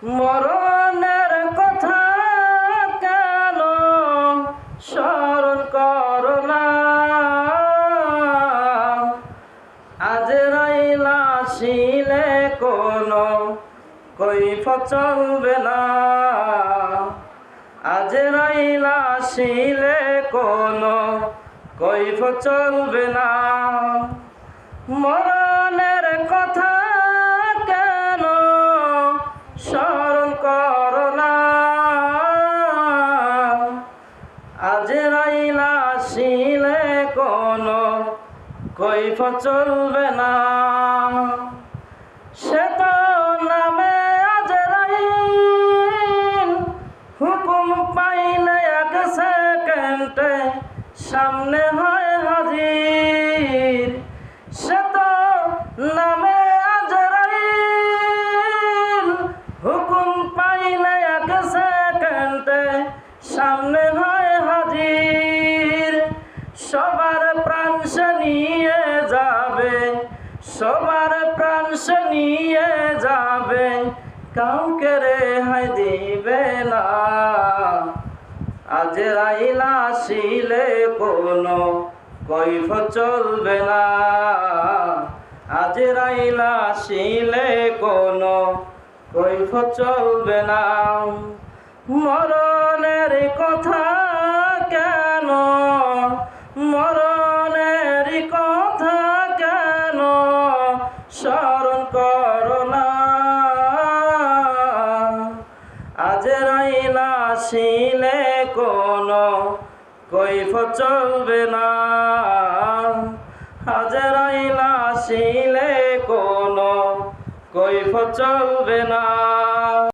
মরণের কথা কেন স্মরণ করো না? আজরাইল আসিলে কোনো কৈফিয়ত চলবে না। আজরাইল আসিলে কোনো কৈফিয়ত চলবে না। মরণের কথা কেন স্মরণ করো না? আজরাইল আসিলে কোনো কৈফিয়ত চলবে না। সে তো নামে আজরাইল, হুকুম পাইলে এক সেকেন্ডে সামনে হয় হাজির। সে তো নামে আজরাইল, হুকুম পাইলে এক সেকেন্ডে সামনে হয় হাজির। সবার প্রাণ সে নিয়ে যাবে, সবার প্রাণ সে নিয়ে যাবে, কাউকে রেহাই দিবে না। আজরাইল আসিলে কোনো কৈফিয়ত চলবে না। আজরাইল আসিলে কোনো কৈফিয়ত চলবে না। মরণের কথা কেন, মরণের কথা কেন স্মরণ করো না? আজরাইল আসিলে কোনো কৈফিয়ত চলবে না। আজরাইল আসিলে কোনো কৈফিয়ত চলবে না।